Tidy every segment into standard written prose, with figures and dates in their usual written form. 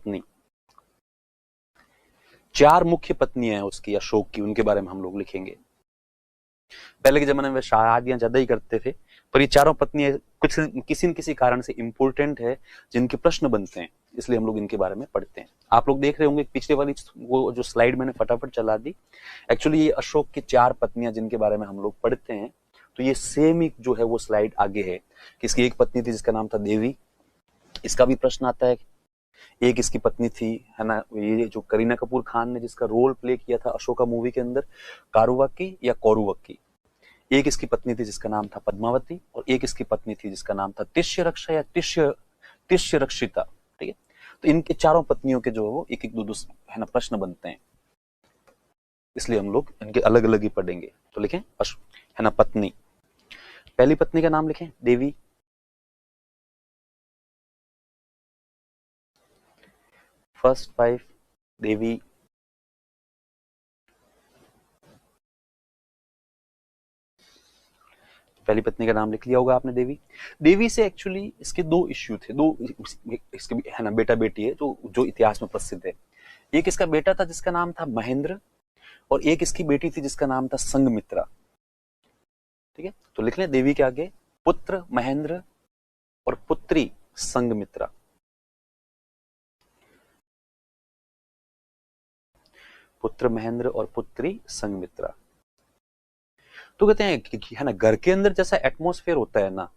पत्नी। 4 मुख्य पत्नियां हैं उसकी अशोक की, उनके बारे में हम लोग लिखेंगे। पहले के जमाने में शादियां ज्यादा ही करते थे, पर ये चारों पत्नियां कुछ किसी न किसी कारण से इंपॉर्टेंट है, जिनके प्रश्न बनते हैं, इसलिए हम लोग इनके बारे में पढ़ते हैं। आप लोग देख रहे होंगे पिछले वाली वो जो स्लाइड मैंने फटाफट चला दी, एक्चुअली ये अशोक की 4 पत्नियां जिनके बारे में हम लोग पढ़ते हैं, तो ये सेम ही जो है वो स्लाइड आगे है कि इसकी एक पत्नी थी जिसका नाम था देवी, इसका भी प्रश्न आता है। एक इसकी पत्नी थी, है ना, ये जो करीना कपूर खान ने जिसका रोल प्ले किया था अशोका मूवी के अंदर, कारुवक्की या कौरुवक्की। एक इसकी पत्नी थी जिसका नाम था पद्मावती, और एक इसकी पत्नी थी जिसका नाम था तिष्य रक्षा या तिष्य रक्षिता। ठीक है, तो इनके चारों पत्नियों के जो है वो एक एक दो है ना प्रश्न बनते हैं, इसलिए हम लोग इनके अलग अलग ही पढ़ेंगे। तो लिखें है ना पत्नी। पहली पत्नी का नाम लिखें देवी, फर्स्ट वाइफ देवी। पहली पत्नी का नाम लिख लिया होगा आपने देवी। देवी से एक्चुअली इसके 2 इश्यू थे, 2 इसके है ना बेटा बेटी है जो इतिहास में प्रसिद्ध है। एक इसका बेटा था जिसका नाम था महेंद्र, और एक इसकी बेटी थी जिसका नाम था संघमित्रा। ठीक है, तो लिख लें देवी के आगे पुत्र महेंद्र और पुत्री संघमित्रा। पुत्र महेंद्र और पुत्री संघमित्रा। तो कहते हैं कि है ना घर के अंदर जैसा एटमॉस्फेयर होता है ना,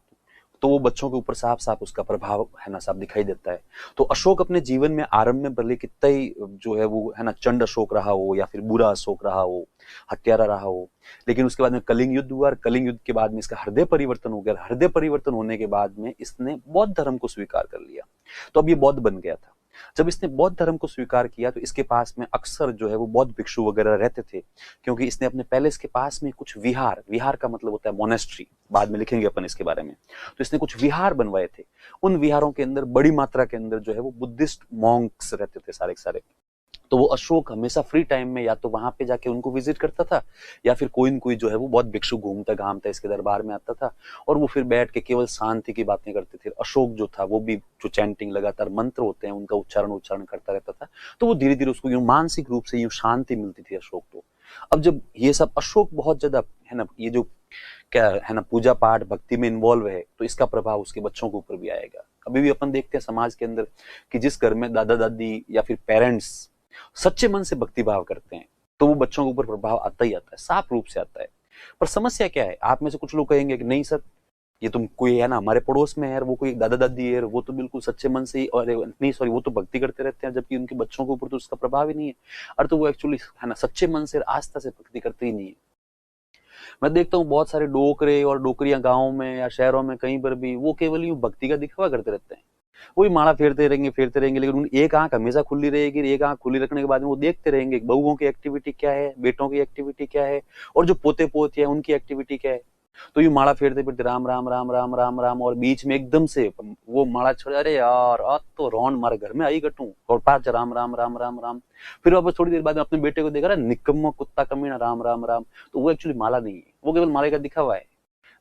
तो वो बच्चों के ऊपर साफ साफ उसका प्रभाव है ना साफ दिखाई देता है। तो अशोक अपने जीवन में आरंभ में भले कितना ही जो है वो है ना चंड अशोक रहा हो या फिर बुरा अशोक रहा हो, हत्यारा रहा हो, लेकिन उसके बाद में कलिंग युद्ध हुआ, और कलिंग युद्ध के बाद में इसका हृदय परिवर्तन हो गया। हृदय परिवर्तन होने के बाद में इसने बौद्ध धर्म को स्वीकार कर लिया, तो अब ये बौद्ध बन गया था। जब इसने बौद्ध धर्म को स्वीकार किया तो इसके पास में अक्सर जो है वो बौद्ध भिक्षु वगैरह रहते थे, क्योंकि इसने अपने पैलेस के पास में कुछ विहार, विहार का मतलब होता है मोनेस्ट्री, बाद में लिखेंगे अपन इसके बारे में, तो इसने कुछ विहार बनवाए थे। उन विहारों के अंदर बड़ी मात्रा के अंदर जो है वो बुद्धिस्ट मॉन्क्स रहते थे सारे के सारे। तो वो अशोक हमेशा फ्री टाइम में या तो वहां पे जाके उनको विजिट करता था, या फिर कोई न कोई जो है वो बहुत भिक्षु घूमता घामता इसके दरबार में आता था, और वो फिर बैठ के केवल शांति की बातें करते थे। अशोक जो था वो भी जो चैंटिंग लगातार मंत्र होते हैं उनका उच्चारण करता रहता था, तो वो धीरे धीरे उसको यूं मानसिक रूप से यूं शांति मिलती थी अशोक को। अब जब ये सब अशोक बहुत ज्यादा है ना ये जो क्या है ना पूजा पाठ भक्ति में इन्वॉल्व है, तो इसका प्रभाव उसके बच्चों के ऊपर भी आएगा। अभी भी अपन देखते हैं समाज के अंदर कि जिस घर में दादा दादी या फिर पेरेंट्स सच्चे मन से भक्ति भाव करते हैं, तो वो बच्चों के ऊपर प्रभाव आता ही आता है, साफ रूप से आता है। पर समस्या क्या है, आप में से कुछ लोग कहेंगे कि नहीं सर, ये तुम कोई है ना हमारे पड़ोस में है, वो कोई दादा दादी है, वो तो बिल्कुल सच्चे मन से ही, और नहीं सॉरी वो तो भक्ति करते रहते हैं, जबकि उनके बच्चों के ऊपर तो उसका प्रभाव ही नहीं है। और तो वो एक्चुअली है ना सच्चे मन से आस्था से भक्ति करते ही नहीं है। मैं देखता हूँ बहुत सारे डोकरे और डोकरियां गाँव में या शहरों में कहीं पर भी, वो केवल यूं भक्ति का दिखावा करते रहते हैं। वही माला फेरते रहेंगे, लेकिन उनकी एक आंख हमेशा खुली रहेगी। एक आंख खुली रखने के बाद में वो देखते रहेंगे बहुओं की एक्टिविटी क्या है, बेटों की एक्टिविटी क्या है, और जो पोते पोतियां उनकी एक्टिविटी क्या है। तो ये माला फेरते फिरते राम राम राम राम राम राम, और बीच में एकदम से वो माला छोड़, अरे यार आज तो रौन मारे घर में आई गटू, और 5 राम राम राम राम राम। फिर वापस थोड़ी देर बाद में अपने बेटे को देखा, निकम्मा कुत्ता कमीना राम राम राम। तो वो एक्चुअली माला नहीं है, वो केवल माला का दिखावा है।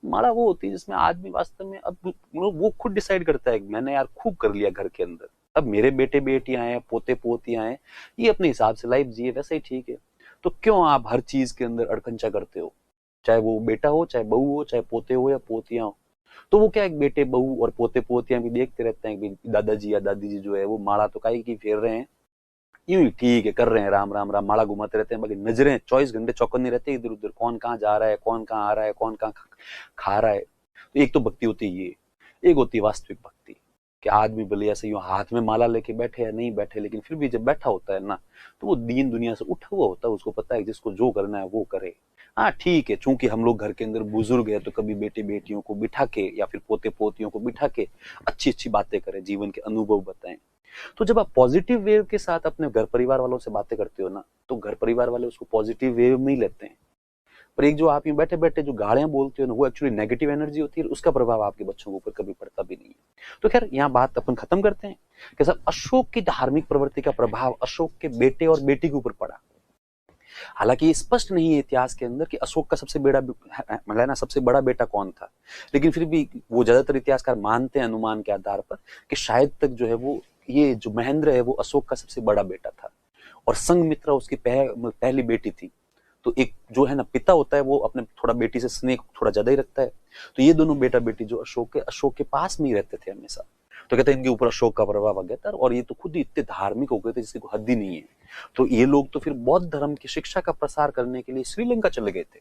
माला वो होती है जिसमें आदमी वास्तव में अब वो खुद डिसाइड करता है, मैंने यार खूब कर लिया घर के अंदर, अब मेरे बेटे बेटियां हैं, पोते पोतियां हैं, ये अपने हिसाब से लाइफ जिए, वैसे ही ठीक है। तो क्यों आप हर चीज के अंदर अड़कंचा करते हो, चाहे वो बेटा हो, चाहे बहू हो, चाहे पोते हो या पोतियां हो। तो वो क्या है, बेटे बहू और पोते पोतियां भी देखते रहते हैं कि दादाजी या दादी जी जो है वो माला तो काहे की फेर रहे हैं, यूं ही ठीक है कर रहे हैं, राम राम राम माला घुमाते रहते हैं, बाकी नजरें 24 घंटे चौकन्नी रहती है इधर उधर, कौन कहाँ जा रहा है, कौन कहाँ आ रहा है, कौन कहाँ खा रहा है। तो एक तो भक्ति होती है ये, एक होती है वास्तविक भक्ति, कि आदमी भले ऐसे यूं हाथ में माला लेके बैठे या नहीं बैठे, लेकिन फिर भी जब बैठा होता है ना, तो वो दीन दुनिया से उठा हुआ होता है, उसको पता है जिसको जो करना है वो करे। हाँ ठीक है, चूंकि हम लोग घर के अंदर बुजुर्ग है, तो कभी बेटे बेटियों को बिठा के या फिर पोते पोतियों को बिठा के अच्छी अच्छी बातें करें, जीवन के अनुभव बताएं। तो जब आप पॉजिटिव वेव के साथ अपने घर परिवार वालों से बातें करते हो ना, तो घर परिवार वाले उसको पॉजिटिव वेव में ही लेते हैं। पर एक जो आप यूं बैठे बैठे जो गालियां बोलते हो ना, वो एक्चुअली नेगेटिव एनर्जी होती है, उसका प्रभाव आपके बच्चों के ऊपर कभी पड़ता भी नहीं है। तो खैर यहाँ बात अपन खत्म करते हैं कि सब अशोक की धार्मिक प्रवृत्ति का प्रभाव अशोक के बेटे और बेटी के ऊपर पड़ा। हालांकि ये स्पष्ट नहीं है इतिहास के अंदर कि अशोक का सबसे बड़ा मतलब ना सबसे बड़ा बेटा कौन था, लेकिन फिर भी वो ज्यादातर इतिहासकार मानते हैं अनुमान के आधार पर कि शायद तक जो है वो ये जो महेंद्र है वो अशोक का सबसे बड़ा बेटा था और संघमित्रा उसकी पहली बेटी थी। तो एक जो है ना पिता होता है वो अपने थोड़ा बेटी से स्नेह थोड़ा ज्यादा ही रखता है। तो ये दोनों बेटा बेटी जो अशोक के पास में ही रहते थे हमेशा। तो कहते हैं इनके ऊपर अशोक का प्रभाव आ गया था और ये तो खुद ही इतने धार्मिक हो गए थे जिसकी कोई हद ही नहीं है। तो ये लोग तो फिर बौद्ध धर्म की शिक्षा का प्रसार करने के लिए श्रीलंका चले गए थे।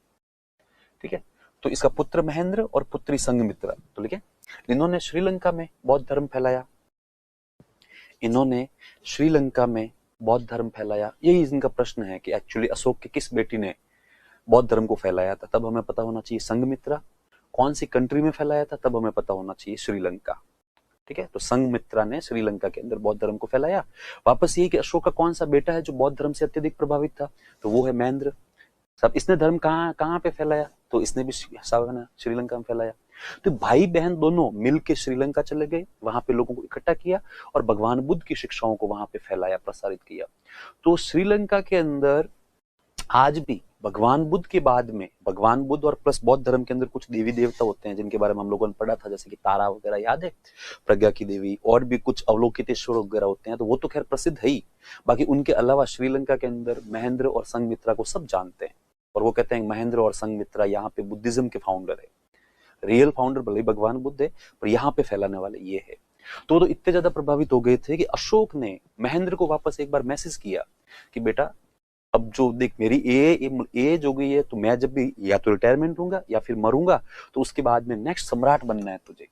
ठीक है, तो इसका पुत्र महेंद्र और पुत्री संघमित्रा, तो लिखे इन्होंने श्रीलंका में बौद्ध धर्म फैलाया। इन्होंने श्रीलंका में बौद्ध धर्म फैलाया। यही इनका प्रश्न है कि एक्चुअली अशोक की किस बेटी ने बौद्ध धर्म को फैलाया था, तब हमें पता होना चाहिए संघमित्रा। कौन सी कंट्री में फैलाया था, तब हमें पता होना चाहिए श्रीलंका। ठीक है, तो संघमित्रा ने श्रीलंका के अंदर बौद्ध धर्म को फैलाया। वापस यही कि अशोक का कौन सा बेटा है जो बौद्ध धर्म से अत्यधिक प्रभावित था, तो वो है महेंद्र। सब इसने धर्म कहाँ पे फैलाया, तो इसने भी श्रीलंका में फैलाया। तो भाई बहन दोनों मिलकर श्रीलंका चले गए, वहां पे लोगों को इकट्ठा किया और भगवान बुद्ध की शिक्षाओं को वहां पे फैलाया, प्रसारित किया। तो श्रीलंका के अंदर आज भी भगवान बुद्ध के बाद में भगवान बुद्ध और प्लस बौद्ध धर्म के अंदर कुछ देवी देवता होते हैं जिनके बारे में हम लोगों ने पढ़ा था, जैसे कि तारा वगैरह याद है, प्रज्ञा की देवी, और भी कुछ अवलोकितेश्वर वगैरह होते हैं। तो वो तो खैर प्रसिद्ध है ही, बाकी उनके अलावा श्रीलंका के अंदर महेंद्र और संघमित्रा को सब जानते हैं और वो कहते हैं महेंद्र और संघमित्रा यहाँ पे बुद्धिज्म के फाउंडर है। रियल फाउंडर भले भगवान बुद्ध है पर यहाँ पे फैलाने वाले ये है। तो इतने ज्यादा प्रभावित हो गए थे कि अशोक ने महेंद्र को वापस एक बार मैसेज किया कि बेटा अब जो देख मेरी एज हो गई है, तो मैं जब भी या तो रिटायरमेंट लूंगा या फिर मरूंगा, तो उसके बाद में नेक्स्ट सम्राट बनना है तुझे।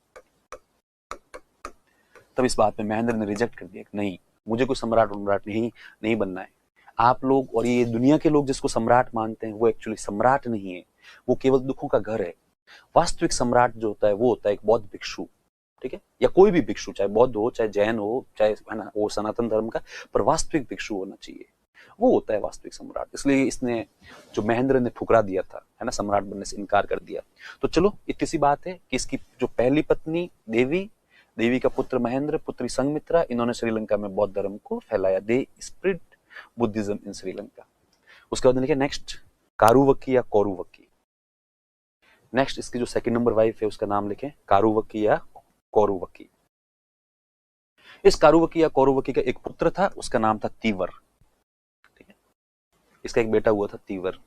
तब इस बात में महेंद्र ने रिजेक्ट कर दिया, नहीं मुझे कोई सम्राट नहीं बनना है। आप लोग और ये दुनिया के लोग जिसको सम्राट मानते हैं वो एक्चुअली सम्राट नहीं है, वो केवल दुखों का घर है। वास्तविक सम्राट जो होता है वो होता है एक बौद्ध भिक्षु, ठीक है, या कोई भी भिक्षु, चाहे बौद्ध हो, चाहे जैन हो, चाहे है ना वो सनातन धर्म का, पर वास्तविक भिक्षु होना चाहिए, वो होता है वास्तविक सम्राट। इसलिए इसने जो महेंद्र ने ठुकरा दिया था, है ना, सम्राट बनने से इनकार कर दिया। तो चलो इतनी सी बात है कि इसकी जो पहली पत्नी देवी का पुत्र महेंद्र, पुत्री संघमित्रा, इन्होंने श्रीलंका में बौद्ध धर्म को फैलाया। दे स्प्रेड बुद्धिज्म इन श्रीलंका। उसके बाद लिखे नेक्स्ट कारुवक्की या कौरुवक्की। नेक्स्ट इसकी जो सेकंड नंबर वाइफ है उसका नाम लिखे कारुवक्की या कौरुवक्की। इस कारुवक्की या कौरुवक्की का एक पुत्र था, उसका नाम था तीवर। ठीक है, इसका एक बेटा हुआ था तीवर।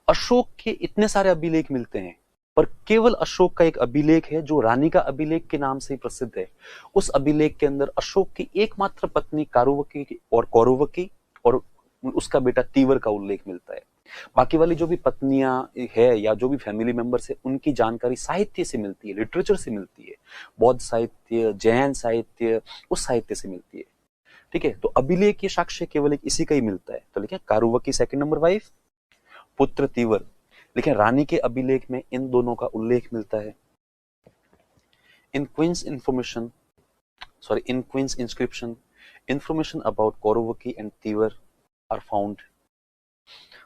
अशोक के इतने सारे अभिलेख मिलते हैं पर केवल अशोक का एक अभिलेख है जो रानी का अभिलेख के नाम से ही प्रसिद्ध है। उस अभिलेख के अंदर अशोक की एकमात्र पत्नी कारुवक्की और कौरुवक्की और उसका बेटा तीवर का उल्लेख मिलता है। बाकी वाली जो भी पत्नियां है या जो भी फैमिली मेंबर्स है उनकी जानकारी साहित्य से मिलती है, लिटरेचर से मिलती है, बौद्ध साहित्य, जैन साहित्य, उस साहित्य से मिलती है। ठीक है, तो अभिलेख साक्ष्य केवल एक इसी का ही मिलता है। तो लिखे कारुवक्की सेकंड नंबर वाइफ, पुत्र तीवर। लेकिन रानी के अभिलेख में इन दोनों का उल्लेख मिलता है। In queen's inscription information about Kaurwaki and Tivara are found.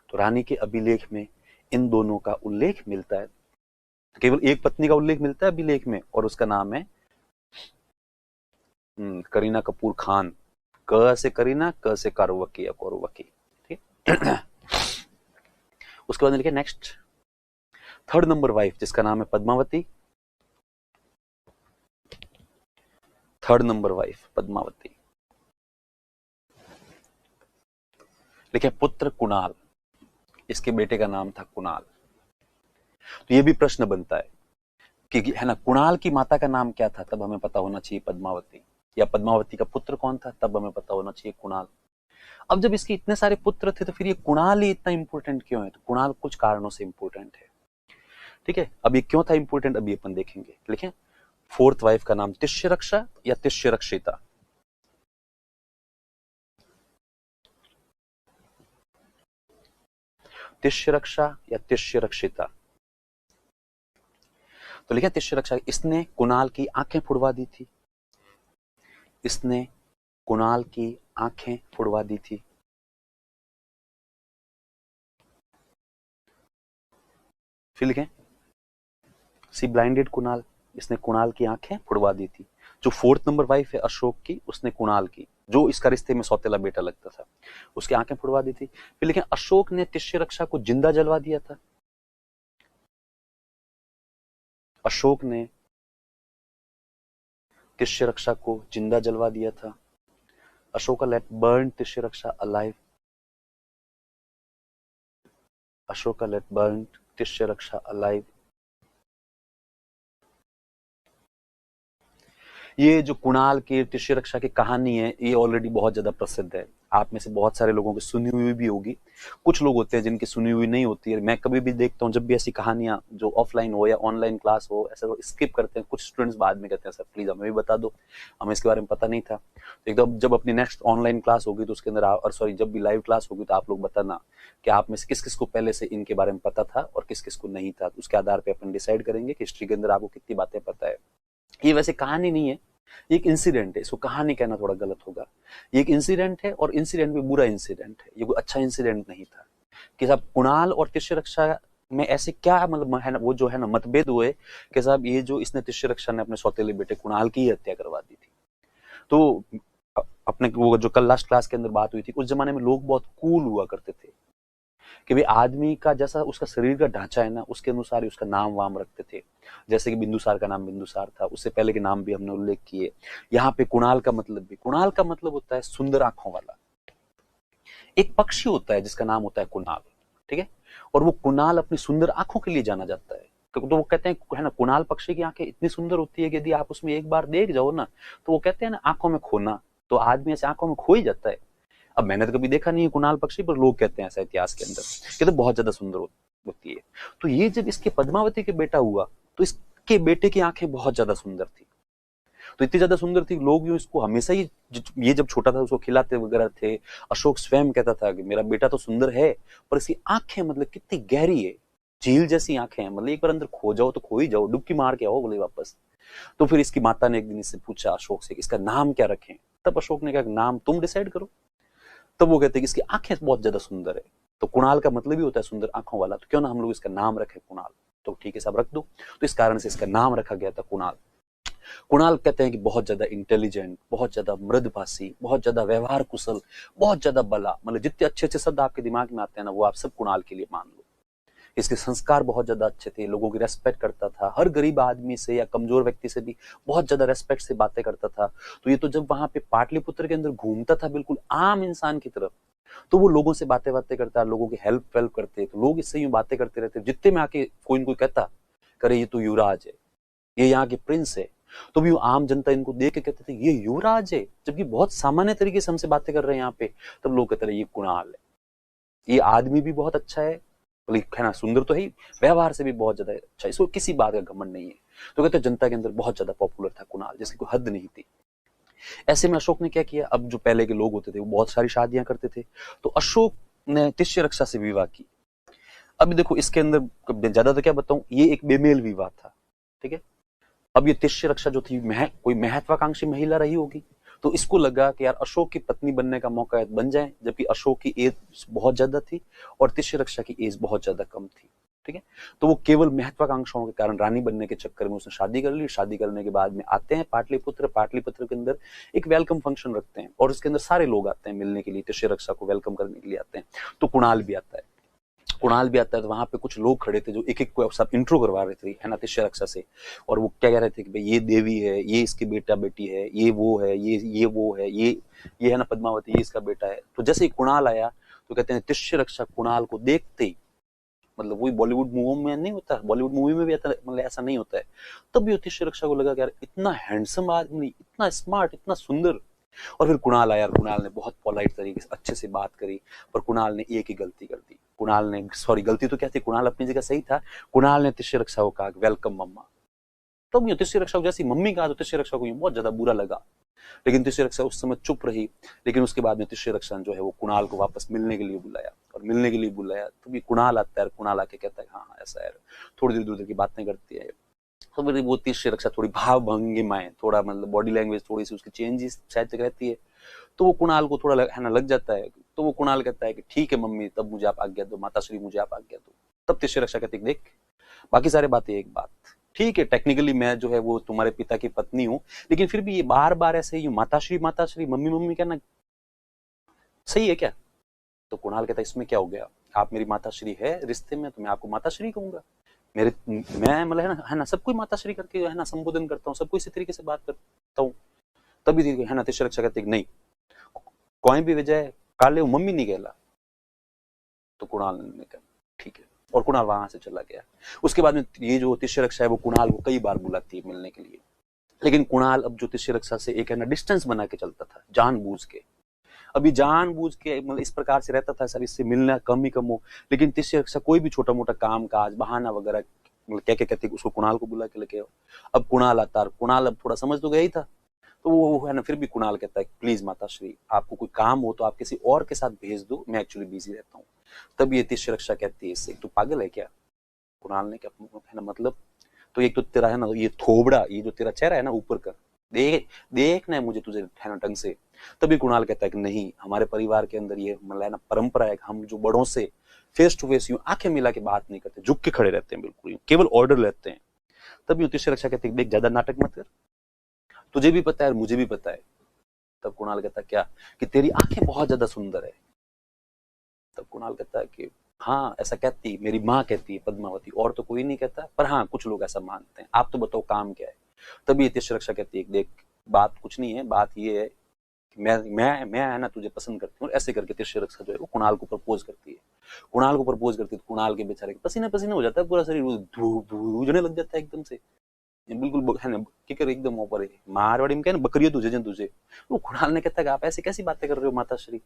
तो रानी के अभिलेख में इन दोनों का उल्लेख मिलता है। केवल एक पत्नी का उल्लेख मिलता है अभिलेख में और उसका नाम है करीना कपूर खान। क से करीना, क से कारुवक्की या कौरुवक्की। ठीक। उसके बाद लिखे नेक्स्ट थर्ड नंबर वाइफ जिसका नाम है Padmavati. Third number wife Padmavati. लिखे पुत्र कुणाल। इसके बेटे का नाम था कुणाल। तो ये भी प्रश्न बनता है कि है ना कुणाल की माता का नाम क्या था, तब हमें पता होना चाहिए पद्मावती, या पद्मावती का पुत्र कौन था, तब हमें पता होना चाहिए कुणाल। अब जब इसके इतने सारे पुत्र थे तो फिर ये कुणाल ही इतना इंपॉर्टेंट क्यों है? तो कुणाल कुछ कारणों से इंपॉर्टेंट है। ठीक है, अब ये क्यों था इंपॉर्टेंट अभी अपन देखेंगे। लिखें फोर्थ वाइफ का नाम तिष्यरक्षा या तिष्यरक्षिता। तिष्यरक्षा या तिष्यरक्षिता। तो लिखें तिष्यरक्षा। इसने कुणाल की आंखें फुड़वा दी थी। इसने कुणाल की आंखें फुड़वा दी थी। फिर लिखें सी ब्लाइंडेड कुणाल। इसने कुणाल की आंखें फुड़वा दी थी। जो फोर्थ नंबर वाइफ है अशोक की, उसने कुणाल की, जो इसका रिश्ते में सौतेला बेटा लगता था, उसकी आंखें फुड़वा दी थी। फिर लिखें अशोक ने तिष्यरक्षा को जिंदा जलवा दिया था। अशोक ने तिष्य रक्षा को जिंदा जलवा दिया था। अशोका लेट बर्न तिष्य रक्षा अलाइव। अशोका लेट बर्न तिष्य रक्षा अलाइव। ये जो कुणाल की तिष्य रक्षा की कहानी है, ये ऑलरेडी बहुत ज्यादा प्रसिद्ध है। आप में से बहुत सारे लोगों की सुनी हुई भी होगी, कुछ लोग होते हैं जिनकी सुनी हुई नहीं होती है। मैं कभी भी देखता हूँ, जब भी ऐसी कहानियां जो ऑफलाइन हो या ऑनलाइन क्लास हो, ऐसा स्किप करते हैं। कुछ स्टूडेंट्स बाद में कहते हैं, सर प्लीज हमें भी बता दो, हमें इसके बारे में पता नहीं था। तो एकदम जब अपनी नेक्स्ट ऑनलाइन क्लास होगी तो उसके अंदर और सॉरी जब भी लाइव क्लास होगी तो आप लोग बताना कि आप में से किस किस को पहले से इनके बारे में पता था और किस किस को नहीं था। उसके आधार पर अपन डिसाइड करेंगे कि हिस्ट्री के अंदर आपको कितनी बातें पता है। ये वैसे कहानी नहीं है, एक इंसिडेंट है। इसको कहानी कहना थोड़ा गलत होगा। ये एक इंसिडेंट है और इंसिडेंट भी बुरा इंसिडेंट है। ये कोई अच्छा इंसिडेंट नहीं था कि साहब कुणाल और तिष्य रक्षा में ऐसे क्या मतलब है ना, वो जो है ना मतभेद हुए कि साहब ये जो इसने तिष्य रक्षा ने अपने सौतेले बेटे कुणाल की हत्या करवा दी थी। तो अपने वो जो कल लास्ट क्लास के अंदर बात हुई थी, उस जमाने में लोग बहुत कूल हुआ करते थे कि भाई आदमी का जैसा उसका शरीर का ढांचा है ना, उसके अनुसार ही उसका नाम वाम रखते थे। जैसे कि बिंदुसार का नाम बिंदुसार था, उससे पहले के नाम भी हमने उल्लेख किए। यहाँ पे कुणाल का मतलब भी, कुणाल का मतलब होता है सुंदर आंखों वाला। एक पक्षी होता है जिसका नाम होता है कुणाल, ठीक है। और वो कुणाल अपनी सुंदर आंखों के लिए जाना जाता है। तो वो कहते हैं है ना, कुणाल पक्षी की आंखें इतनी सुंदर होती है कि यदि आप उसमें एक बार देख जाओ ना, तो वो कहते हैं ना आंखों में खोना, तो आदमी ऐसे आंखों में खो ही जाता है। अब मैंने तो कभी देखा नहीं है कुणाल पक्षी, पर लोग कहते हैं ऐसा इतिहास के अंदर कि तो बहुत ज्यादा सुंदर होती है। तो ये जब इसके पद्मावती के बेटा हुआ तो इसके बेटे की आंखें बहुत ज्यादा सुंदर थी। तो इतनी ज्यादा सुंदर थी, लोग यूं इसको हमेशा ही, ये जब छोटा था उसको खिलाते वगैरह थे। अशोक स्वयं कहता था कि मेरा बेटा तो सुंदर है, पर इसकी आंखें मतलब कितनी गहरी है, झील जैसी आंखें हैं, मतलब एक बार अंदर खो जाओ तो खो ही जाओ, डुबकी मार के आओ बोले वापस। तो फिर इसकी माता ने एक दिन इससे पूछा अशोक से, इसका नाम क्या रखें। तब अशोक ने कहा नाम तुम डिसाइड करो। तब वो कहते हैं कि इसकी आंखें बहुत ज्यादा सुंदर है, तो कुणाल का मतलब ही होता है सुंदर आंखों वाला, तो क्यों ना हम लोग इसका नाम रखें कुणाल। तो ठीक है साहब रख दो। तो इस कारण से इसका नाम रखा गया था कुणाल। कुणाल कहते हैं कि बहुत ज्यादा इंटेलिजेंट, बहुत ज्यादा मृदभाषी, बहुत ज्यादा व्यवहार कुशल, बहुत ज्यादा बला, मतलब जितने अच्छे अच्छे शब्द आपके दिमाग में आते हैं ना, वो आप सब कुणाल के लिए मान लो। इसके संस्कार बहुत ज्यादा अच्छे थे, लोगों की रेस्पेक्ट करता था, हर गरीब आदमी से या कमजोर व्यक्ति से भी बहुत ज्यादा रेस्पेक्ट से बातें करता था। तो ये तो जब वहां पे पाटलिपुत्र के अंदर घूमता था बिल्कुल आम इंसान की तरफ, तो वो लोगों से बातें बातें करता, लोगों की हेल्प वेल्प करते, तो लोग इससे यूं बातें करते रहते। जितने में आके कोई न कोई कहता करे ये तो युवराज है, ये यहाँ के प्रिंस है, तो भी आम जनता इनको देख के कहते थे ये युवराज है, जबकि बहुत सामान्य तरीके से हमसे बातें कर रहे हैं यहाँ पे। तब लोग कहते रहे ये कुणाल है, ये आदमी भी बहुत अच्छा है, है ना, सुंदर तो है, व्यवहार से भी बहुत ज्यादा अच्छा, इसको किसी बात का घमंड नहीं है। तो कहते जनता के अंदर बहुत ज्यादा पॉपुलर था कुणाल, जिसकी कोई हद नहीं थी। ऐसे में अशोक ने क्या किया, अब जो पहले के लोग होते थे वो बहुत सारी शादियां करते थे, तो अशोक ने तिष्य रक्षा से विवाह की। अभी देखो इसके अंदर ज्यादा तो क्या बताऊं, ये एक बेमेल विवाह था, ठीक है। अब ये तिष्य रक्षा जो थी कोई महत्वाकांक्षी महिला रही होगी, तो इसको लगा कि यार अशोक की पत्नी बनने का मौका बन जाए, जबकि अशोक की एज बहुत ज्यादा थी और तिष्य रक्षा की एज बहुत ज्यादा कम थी, ठीक है। तो वो केवल महत्वाकांक्षाओं के कारण रानी बनने के चक्कर में उसने शादी कर ली। शादी करने के बाद में आते हैं पाटलिपुत्र, पाटलिपुत्र के अंदर एक वेलकम फंक्शन रखते हैं और उसके अंदर सारे लोग आते हैं मिलने के लिए, तिष्य रक्षा को वेलकम करने के लिए आते हैं। तो कुणाल भी आता है, कुणाल भी आता है। तो वहां पे कुछ लोग खड़े थे जो एक एक को सब इंट्रो करवा रहे थे, है ना, तिष्य रक्षा से। और वो क्या कह रहे थे कि भाई ये देवी है, ये इसकी बेटा बेटी है, ये वो है, ये वो है, ये है ना पद्मावती, ये इसका बेटा है। तो जैसे ही कुणाल आया तो कहते हैं तिष्य रक्षा कुणाल को देखते ही, मतलब वही बॉलीवुड मूवी में नहीं होता, बॉलीवुड मूवी में भी मतलब ऐसा नहीं होता है, तब भी तिष्य रक्षा को लगा कि यार इतना हैंडसम आदमी, इतना स्मार्ट, इतना सुंदर। और फिर कुणाल आया, कुणाल ने बहुत पोलाइट तरीके से अच्छे से बात करी, पर कुणाल ने एक ही गलती कर दी। कुणाल ने, सॉरी गलती तो क्या थी, कुणाल अपनी जगह सही था। कुणाल ने तिष्य रक्षा को कहा वेलकम मम्मा। तब ये तिष्य रक्षा को जैसी मम्मी कहा तो तिष्य रक्षा को बहुत ज्यादा बुरा लगा, लेकिन तिष्य रक्षा उस समय चुप रही। लेकिन उसके बाद में तिष्य रक्षा जो है वो कुणाल को वापस मिलने के लिए बुलाया, और मिलने के लिए बुलाया तो भी कुणाल आता है, कुणाल आके कहता है हाँ ऐसा है, थोड़ी देर दूर की बातें करती है। तो मेरी वो तिष्य रक्षा थोड़ी भाव भंगिमाएं, थोड़ा मतलब बॉडी लैंग्वेज थोड़ी सी उसकी चेंजेस शायद रहती है, तो वो कुणाल को थोड़ा है ना लग जाता है। तो वो कुणाल कहता है कि ठीक है मम्मी, तब मुझे आप आज्ञा दो, माताश्री मुझे आप आज्ञा दो। तब तिष्य रक्षा कहती है देख बाकी सारी बातें एक बात, ठीक है टेक्निकली मैं जो है वो तुम्हारे पिता की पत्नी हूँ, लेकिन फिर भी ये बार बार ऐसे ही माताश्री माताश्री मम्मी मम्मी कहना सही है क्या। तो कुणाल कहता है इसमें क्या हो गया, आप मेरी माताश्री है रिश्ते में, तो मैं आपको माताश्री कहूंगा। मैं मतलब है ना सबको माता श्री करके है ना संबोधन करता हूँ, सबको इसी तरीके से बात करता हूँ। तभी है ना तीसरी रक्षा कहते नहीं कोई भी वजह काले मम्मी नहीं कहला। तो कुणाल ने कहा ठीक है, और कुणाल वहां से चला गया। उसके बाद में ये जो तीसरी रक्षा है वो कुणाल को कई बार बुलाती है मिलने के लिए, लेकिन कुणाल अब जो तीसरी रक्षा से एक है ना डिस्टेंस बना के चलता था जानबूझ के। अभी जानबूझ के मतलब इस प्रकार से रहता था, सब इससे मिलना कम ही कम हो, लेकिन तीसरी रक्षा कोई भी छोटा मोटा काम काज बहाना वगैरह मतलब क्या क्या कहते उसको कुणाल को बुला के लेके आओ। अब कुणाल आता, कुणाल अब थोड़ा समझ तो गया ही था, तो वो है ना फिर भी कुणाल कहता है प्लीज माता श्री आपको कोई काम हो तो आप किसी और के साथ भेज दो, मैं एक्चुअली बिजी रहता हूँ। तब ये तीसरी रक्षा कहती है इससे तू पागल है क्या? कुणाल ने क्या है ना मतलब, तो एक तो तेरा है ना ये थोबड़ा, ये जो तेरा चेहरा है ना ऊपर का देखना है मुझे तुझे है ना ढंग से। तभी कुणाल कहता है कि नहीं, हमारे परिवार के अंदर ये मतलब है ना परंपरा है, हम जो बड़ों से फेस टू फेस यूं आंखें मिला के बात नहीं करते, झुक के खड़े रहते हैं, बिल्कुल केवल ऑर्डर लेते हैं। तभी तीसरी रक्षा कहते हैं देख ज्यादा नाटक मत कर, तुझे भी पता है और मुझे भी पता है। तब कुणाल कहता है क्या? कि तेरी आंखें बहुत ज्यादा सुंदर है। तब कुणाल कहता है कि हाँ ऐसा कहती मेरी माँ कहती है पद्मावती, और तो कोई नहीं कहता, पर हाँ कुछ लोग ऐसा मानते हैं, आप तो बताओ काम क्या है। तभी तीसरी रक्षा कहती है देख बात कुछ नहीं है, बात ये है कि मैं है ना तुझे पसंद करती हूँ। ऐसे करके तीसरी रक्षा जो है वो कुणाल को प्रपोज करती है। कुणाल को प्रपोज करती है तो कुणाल के बेचारे पसीना पसीना हो जाता है, पूरा शरीर धूजने लग जाता है एकदम से, बिल्कुल है ना किकर एकदम ऊपर है, मारवाड़ी में क्या बकरियों तुझे तुझे। वो कुणाल ने कहता है आप ऐसे कैसी बातें कर रहे हो माता श्री,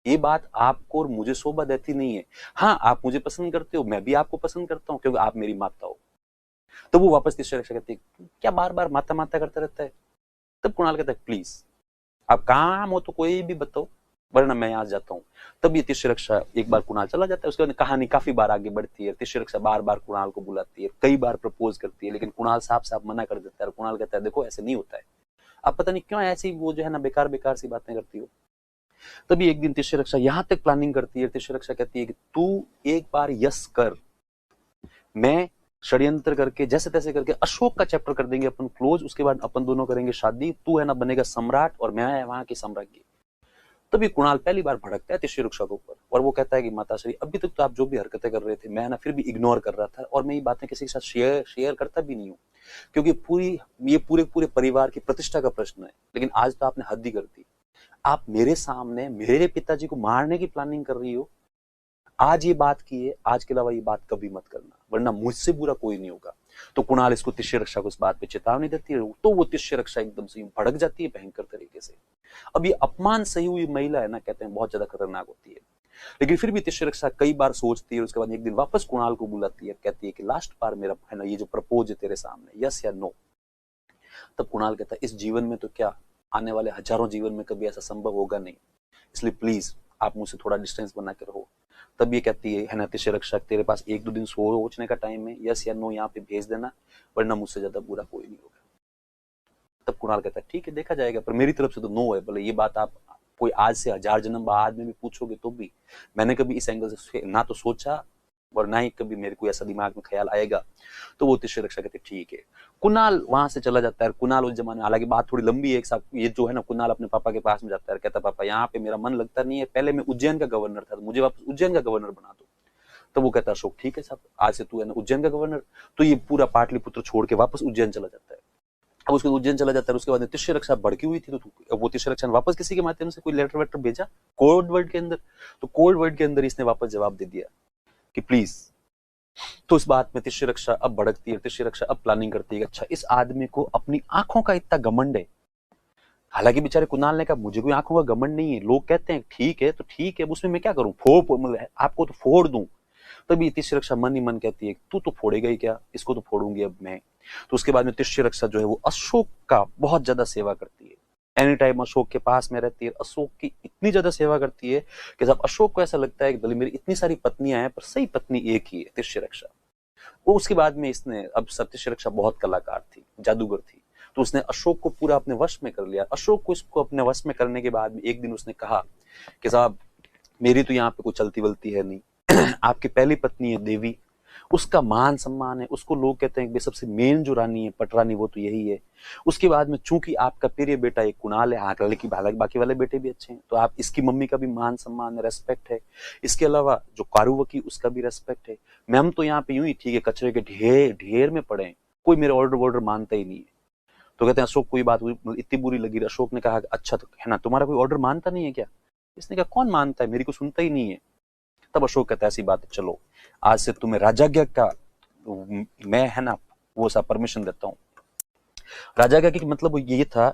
ये बात आपको और मुझे शोभा देती नहीं है। हाँ आप मुझे पसंद करते हो, मैं भी आपको पसंद करता हूँ क्योंकि आप मेरी माता हो। तो वो वापस तीसरी रक्षा कहती है क्या बार बार माता माता करता रहता है। तब कुणाल कहता है प्लीज आप काम हो तो कोई भी बताओ वरना मैं यहाँ जाता हूँ। तब ये तीसरी रक्षा एक बार कुणाल चला जाता है, उसके बाद कहानी काफी बार आगे बढ़ती है। तीसरी रक्षा बार बार कुणाल को बुलाती है, कई बार प्रपोज करती है, लेकिन कुणाल साफ साफ मना कर देता है। कुणाल कहता है देखो ऐसे नहीं होता है, अब पता नहीं क्यों ऐसी वो जो है ना बेकार बेकार सी बातें करती हो। तभी एक दिन तीसरी रक्षा यहां तक प्लानिंग करती है, तीसरी रक्षा कहती है कि तू एक बार यस कर, मैं षड्यंत्र करके जैसे तैसे करके अशोक का चैप्टर कर देंगे अपन क्लोज, उसके बाद अपन दोनों करेंगे शादी, तू है ना बनेगा सम्राट और मैं है वहां की सम्राज्ञी। तभी कुणाल पहली बार भड़कता है तीसरी रक्षा के ऊपर और वो कहता है कि माता श्री अभी तक तो आप जो भी हरकतें कर रहे थे मैं ना फिर भी इग्नोर कर रहा था और मैं ये बातें किसी के साथ शेयर करता भी नहीं हूँ, क्योंकि ये पूरे पूरे परिवार की प्रतिष्ठा का प्रश्न है। लेकिन आज तो आपने हद ही कर दी, आप मेरे सामने मेरे पिताजी को मारने की प्लानिंग कर रही हो। आज ये बात की है, आज के अलावा ये बात कभी मत करना वरना मुझसे बुरा कोई नहीं होगा। तो कुणाल इसको तीसरी रक्षा को इस बात पे चेतावनी देती है, तो वो तीसरी रक्षा एकदम से भड़क जाती है भयंकर तरीके से। अब ये अपमान सही हुई महिला है ना, कहते हैं बहुत ज्यादा खतरनाक होती है, लेकिन फिर भी तीसरी रक्षा कई बार सोचती है। उसके बाद एक दिन वापस कुणाल को बुलाती है, कहती है कि लास्ट बार मेरा है ना ये जो प्रपोज है तेरे सामने, यस या नो। तब कुणाल कहता है इस जीवन में तो क्या आने वाले हजारों जीवन में कभी ऐसा संभव होगा नहीं, इसलिए प्लीज आप मुझसे थोड़ा डिस्टेंस बना के रहो। तब ये कहती है ना तीसरी रक्षा तेरे पास एक दो दिन सोचने का टाइम है, यस या नो यहाँ पे भेज देना वरना मुझसे ज्यादा बुरा कोई नहीं होगा। तब कुणाल कहता है ठीक है देखा जाएगा, पर मेरी तरफ से तो नो है, भले ये बात आप कोई आज से 1000 जन्म बाद में भी पूछोगे तो भी मैंने कभी इस एंगल से ना तो सोचा और ना ही कभी मेरे को ऐसा दिमाग में ख्याल आएगा। तो वो तीसरी रक्षा कहते ठीक है। कुणाल वहां से चला जाता है। कुणाल उस जमाने, हालांकि बात थोड़ी लंबी है एक साथ, ये जो है ना कुणाल अपने पापा के पास में जाता है, कहता पापा यहाँ पे मेरा मन लगता नहीं है, पहले मैं उज्जैन का गवर्नर था, मुझे वापस उज्जैन का गवर्नर बना दो। तो वो कहता अशोक ठीक है साहब, आज से तू है ना उज्जैन का गवर्नर। तो ये पूरा पाटलिपुत्र छोड़ के वापस उज्जैन चला जाता है। अब उसके उज्जैन चला जाता है, उसके बाद तीसरी रक्षा भड़की हुई थी, तो वो तीसरी रक्षा ने वापस किसी के माध्यम से कोई लेटर वेटर भेजा कोड वर्ड के अंदर, तो कोड वर्ड के अंदर इसने वापस जवाब दे दिया कि प्लीज। तो इस बात में तीसरी रक्षा अब भड़कती है। तीसरी रक्षा अब प्लानिंग करती है अच्छा इस आदमी को अपनी आंखों का इतना घमंड है। हालांकि बेचारे कुणाल ने कहा मुझे कोई आंखों का घमंड नहीं है, लोग कहते हैं ठीक है तो ठीक है, उसमें मैं क्या करूं, मतलब आपको तो फोड़ दूं। तभी तीसरी रक्षा मन ही मन कहती है तू तो फोड़ेगा ही क्या, इसको तो फोड़ूंगी अब मैं। तो उसके बाद में तीसरी रक्षा जो है वो अशोक का बहुत ज्यादा सेवा करती है, एनी टाइम अशोक के पास में रहती है, अशोक की इतनी ज्यादा सेवा करती है कि जब अशोक को ऐसा लगता है कि भले मेरी इतनी सारी पत्नियां हैं पर सही पत्नी एक ही है तीसरी रक्षा। वो उसके बाद में इसने अब तीसरी रक्षा बहुत कलाकार थी, जादूगर थी, तो उसने अशोक को पूरा अपने वश में कर लिया। अशोक को इसको अपने वश में करने के बाद में एक दिन उसने कहा कि साहब मेरी तो यहाँ पे कोई चलती वलती है नहीं आपकी पहली पत्नी है देवी, उसका मान सम्मान है, उसको लोग कहते हैं कि सबसे मेन जो रानी है, पटरानी, वो तो यही है। उसके बाद में चूंकि आपका प्रिय बेटा एक कुणाल है, हालांकि बाकी वाले बेटे भी अच्छे हैं, तो आप इसकी मम्मी का भी मान सम्मान है, रेस्पेक्ट है। इसके अलावा जो कारुवकी, उसका भी रेस्पेक्ट है। मैम तो यहाँ पे यूं ही ठीक है, कचरे के ढेर ढेर में पड़े हैं, कोई मेरे ऑर्डर वॉर्डर मानता ही नहीं है। तो कहते हैं अशोक को ये बात इतनी बुरी लगी। अशोक ने कहा अच्छा तो है ना, तुम्हारा कोई ऑर्डर मानता नहीं है क्या? इसने कहा कौन मानता है, मेरी को सुनता ही नहीं है। तब अशोक कहता है ऐसी बात है, चलो आज से तुम्हें राजाज्ञा का मैं है ना वो सा परमिशन देता हूँ। राजाज्ञा की मतलब ये था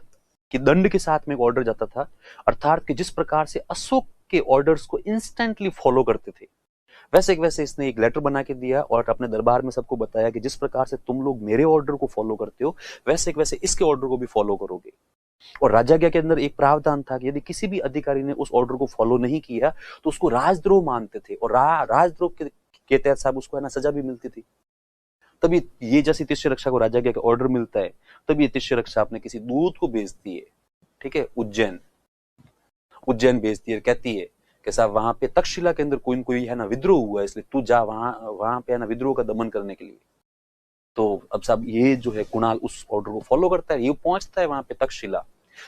कि दंड के साथ में एक ऑर्डर जाता था, अर्थात कि जिस प्रकार से अशोक के ऑर्डर्स को इंस्टेंटली फॉलो करते थे, वैसे इसने एक लेटर बना के दिया और अपने दरबार में सबको बताया कि जिस प्रकार से तुम लोग मेरे ऑर्डर को फॉलो करते हो, वैसे इसके ऑर्डर को भी फॉलो करोगे। और राजाज्ञा के अंदर एक प्रावधान था कि यदि किसी भी अधिकारी ने उस ऑर्डर को फॉलो नहीं किया तो उसको राजद्रोह मानते थे, और राजद्रोह के तहत साहब उसको है ना सजा भी मिलती थी। तभी ये जैसे तिष्य रक्षा को राजाज्ञा का ऑर्डर मिलता है, तभी ये तिष्य रक्षा अपने किसी दूत को भेजती है, ठीक है, उज्जैन भेजती है, कहती है कि साहब वहां पे तक्षशिला के अंदर कोई है ना विद्रोह हुआ है, इसलिए तू जा वहां पे है ना विद्रोह का दमन करने के लिए। तो अब साहब ये जो है कुणाल उस ऑर्डर को फॉलो करता है, ये पहुंचता है वहां पे तक्षशिला।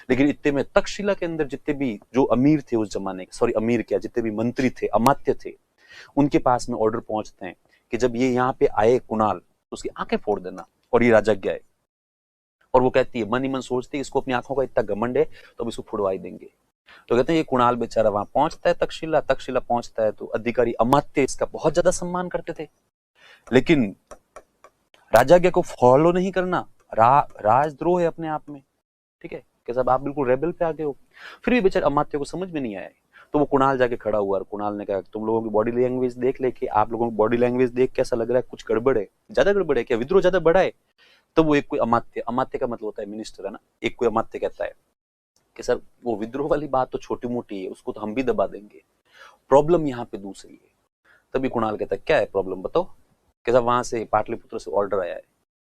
लेकिन इतने में तक्षशिला के अंदर जितने भी जो अमीर थे उस जमाने के, सॉरी अमीर क्या, जितने भी मंत्री थे, अमात्य थे, उनके पास में ऑर्डर पहुंचते हैं कि जब ये यहाँ पे आए कुणाल तो उसकी आंखें फोड़ देना, और ये राजाज्ञा है। और वो कहती है, मन ही मन सोचती है इसको अपनी आंखों का इतना घमंड है तो अब इसको फुड़वाई देंगे। तो कहते हैं ये कुणाल बेचारा वहां पहुंचता है तक्षशिला पहुंचता है, तो अधिकारी अमात्य इसका बहुत ज्यादा सम्मान करते थे। लेकिन राजाज्ञा को फॉलो नहीं करना राजद्रोह है अपने आप में, ठीक है, कि साहब आप बिल्कुल रेबल पे आ गए हो। फिर भी बेचारे अमात्य को समझ में नहीं आया, तो वो कुणाल जाके खड़ा हुआ और कुणाल ने कहा तुम लोगों की बॉडी लैंग्वेज देख लेके, आप लोगों की बॉडी लैंग्वेज देख के ऐसा लग रहा है कुछ गड़बड़ है, ज्यादा गड़बड़ है क्या, विद्रोह ज्यादा बड़ा है। तो वो एक कोई अमात्य का मतलब होता है मिनिस्टर, है ना, एक कोई अमात्य कहता है कि सर वो विद्रोह वाली बात तो छोटी मोटी है, उसको तो हम भी दबा देंगे, प्रॉब्लम यहाँ पे दूसरी है। तभी कुणाल कहता है क्या है प्रॉब्लम बताओ। कि साहब वहां से पाटलिपुत्र से ऑर्डर आया है।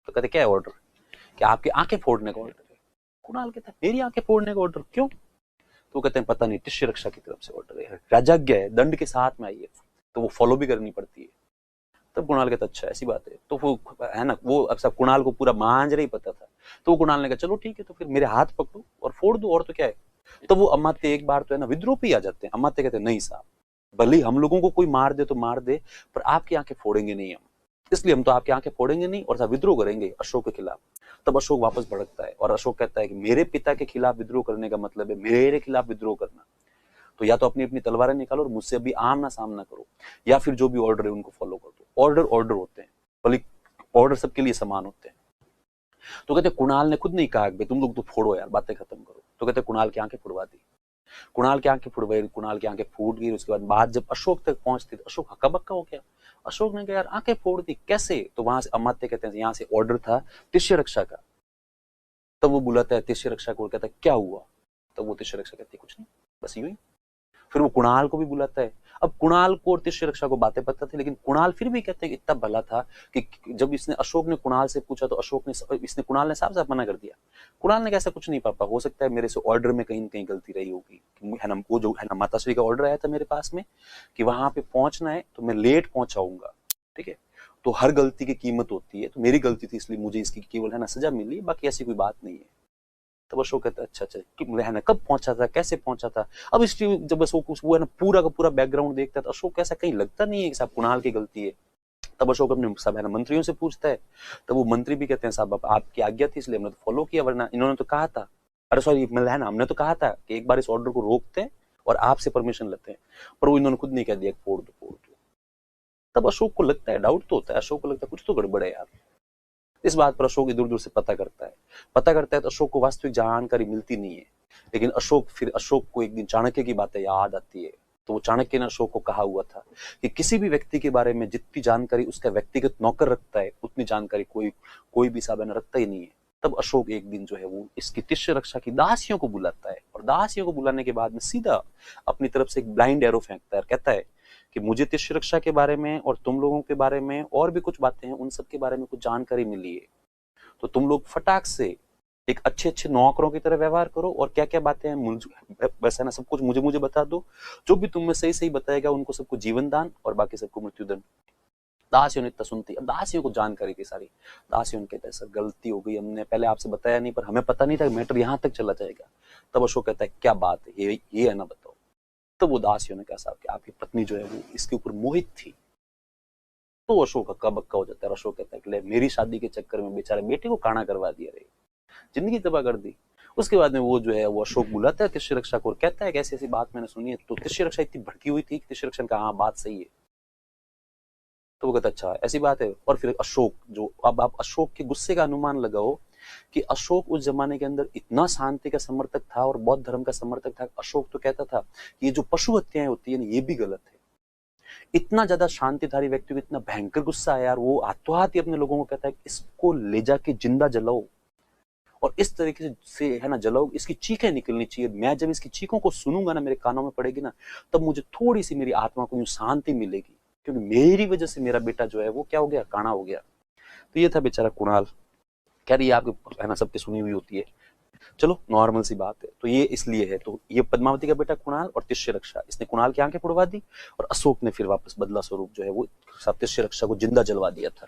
तो कहते क्या है ऑर्डर, कि आपकी आंखें फोड़ने का ऑर्डर है। कुणाल कहता है मेरी आंखें फोड़ने का ऑर्डर क्यों? तो कहते हैं पता नहीं, तिष्य रक्षा की तरफ से ऑर्डर है, राजाज्ञा है, दंड के साथ में आई है, तो वो फॉलो भी करनी पड़ती है। तब कुणाल कहता अच्छा ऐसी बात है, तो वो है ना, वो अब सब कुणाल को पूरा मांजरा ही पता था। तो वो कुणाल ने कहा चलो ठीक है, तो फिर मेरे हाथ पकड़ो और फोड़ दो, और तो क्या है। तो वो अमात्य एक बार तो है ना विद्रोह पे आ जाते हैं। अमात्य कहते हैं नहीं साहब, भले ही हम लोगों को कोई मार दे तो मार दे, पर आपकी आंखें फोड़ेंगे नहीं हम, इसलिए हम तो आपकी आंखें फोड़ेंगे नहीं और विद्रोह करेंगे अशोक के खिलाफ। तब अशोक वापस भड़कता है और अशोक कहता है कि मेरे पिता के खिलाफ विद्रोह करने का मतलब है मेरे खिलाफ विद्रोह करना, तो या तो अपनी अपनी तलवारें निकालो और मुझसे अभी आमना सामना करो, या फिर जो भी ऑर्डर है उनको फॉलो कर दो। ऑर्डर होते हैं, भले ऑर्डर सबके लिए समान होते हैं। तो कहते कुणाल ने खुद नहीं कहा कि तुम लोग तो फोड़ो यार, बातें खत्म करो। तो कहते कुणाल की आंखें फुड़वा दी, कुणाल की आंखें फुड़वाई, कुणाल की आंखें फूट गई। उसके बाद बात जब अशोक तक पहुंचती तो अशोक हक्का बक्का हो गया। अशोक ने कहा यार आंखें फोड़ दी कैसे? तो वहां से अमात्य कहते हैं यहाँ से ऑर्डर था तिष्य रक्षा का। तब वो बुलाता है तिष्य रक्षा को, कहता है क्या हुआ? तब वो तिष्य रक्षा कहती है कुछ नहीं, बस यूं ही। फिर वो कुणाल को भी बुलाता है। अब कुणाल को और तिष्य रक्षा को बातें पता थी, लेकिन कुणाल फिर भी कहते हैं इतना भला था कि जब इसने अशोक ने कुणाल से पूछा तो कुणाल ने साफ साफ मना कर दिया। कुणाल ने कैसा कुछ नहीं पापा, हो सकता है मेरे से ऑर्डर में कहीं कहीं गलती रही होगी, है ना, वो जो है ना माताश्री का ऑर्डर आया था मेरे पास में कि वहां पे पहुंचना है तो मैं लेट पहुंचाऊंगा, ठीक है, तो हर गलती की कीमत होती है, तो मेरी गलती थी इसलिए मुझे इसकी केवल है ना सजा मिली, बाकी ऐसी कोई बात नहीं है। तब अशोक कहता है अच्छा है ना, कब पहुंचा था, कैसे पहुंचा था? अब इसलिए जब अशोक वो है ना पूरा का पूरा बैकग्राउंड देखता है तो अशोक ऐसा कहीं लगता नहीं है कि साहब कुणाल की गलती है। तब अशोक अपने सब है ना मंत्रियों से पूछता है, तब वो मंत्री भी कहते हैं साहब आपकी आज्ञा थी इसलिए हमने तो फॉलो किया, वरना इन्होंने तो कहा था, अरे सॉरी है ना, हमने तो कहा था कि एक बार इस ऑर्डर को रोकते हैं और आपसे परमिशन लेते हैं, पर वो इन्होंने खुद नहीं कह दिया फोड़ दो। तब अशोक को लगता है, डाउट तो होता है, अशोक को लगता है कुछ तो गड़बड़ है यार। इस बात पर अशोक इधर उधर से पता करता है तो अशोक को वास्तविक जानकारी मिलती नहीं है। लेकिन अशोक को एक दिन चाणक्य की बातें याद आती है। तो वो चाणक्य ने अशोक को कहा हुआ था कि किसी भी व्यक्ति के बारे में जितनी जानकारी उसका व्यक्तिगत नौकर रखता है उतनी जानकारी कोई भी साहब रखता ही नहीं है। तब अशोक एक दिन जो है वो इसकी तिष्य रक्षा की दासियों को बुलाता है, और दासियों को बुलाने के बाद में सीधा अपनी तरफ से एक ब्लाइंड एरो फेंकता है और कहता है कि मुझे तिष्य रक्षा के बारे में और तुम लोगों के बारे में और भी कुछ बातें हैं, उन सब के बारे में कुछ जानकारी मिली है, तो तुम लोग फटाक से एक अच्छे नौकरों की तरह व्यवहार करो और क्या क्या बातें हैं वैसा ना सब कुछ मुझे बता दो। जो भी तुम में सही बताएगा उनको सबको जीवन दान और बाकी सबको मृत्युदंड। दासियों ने इतना सुनती, अब दासियों को जानकारी थी सारी। दासियों ने कहता है सर गलती हो गई, हमने पहले आपसे बताया नहीं, पर हमें पता नहीं था मैटर यहाँ तक चला जाएगा। तब अशोक कहता है क्या बात है, ये है ना, बताओ। तो वो दासियों ने कहा साहब कि आपकी पत्नी जो है वो इसके ऊपर मोहित थी। तो अशोक हक्का बक्का हो जाता है। अशोक कहता है कि मेरी शादी के चक्कर में बेचारे बेटे को काना करवा दिया रे, जिंदगी तबाह कर दी। उसके बाद में वो जो है वो अशोक बुलाता है तिष्य रक्षा को और कहता है कि ऐसी ऐसी बात मैंने सुनी है। तो तिष्य रक्षा इतनी भड़की हुई थी कि तिष्य रक्षा ने कहा हाँ बात सही है। तो वो कहता अच्छा ऐसी बात है। और फिर अशोक जो, अब आप अशोक के गुस्से का अनुमान लगाओ कि अशोक उस जमाने के अंदर इतना शांति का समर्थक था और बौद्ध धर्म का समर्थक था। अशोक तो कहता था कि ये जो पशु हत्याएं होती है ये भी गलत है। इतना ज्यादा शांतिधारी व्यक्ति को इतना भयंकर गुस्सा है यार, वो हाथों हाथ ही अपने लोगों को कहता है कि इसको ले जाके जिंदा जलाओ और इस तरीके से है ना जलाओ, इसकी चीखें निकलनी चाहिए। मैं जब इसकी चीखों को सुनूंगा ना, मेरे कानों में पड़ेगी ना, तब मुझे थोड़ी सी मेरी आत्मा को यूं शांति मिलेगी, क्योंकि मेरी वजह से मेरा बेटा जो है वो क्या हो गया, काना हो गया। तो ये था बेचारा कुणाल। कह रही है आपकी है ना सबकी सुनी हुई होती है, चलो नॉर्मल सी बात है। तो ये इसलिए है, तो ये पद्मावती का बेटा कुणाल और तिष्य रक्षा, इसने कुणाल की आंखें फोड़वा दी और अशोक ने फिर वापस बदला स्वरूप जो है वो तिष्य रक्षा को जिंदा जलवा दिया था।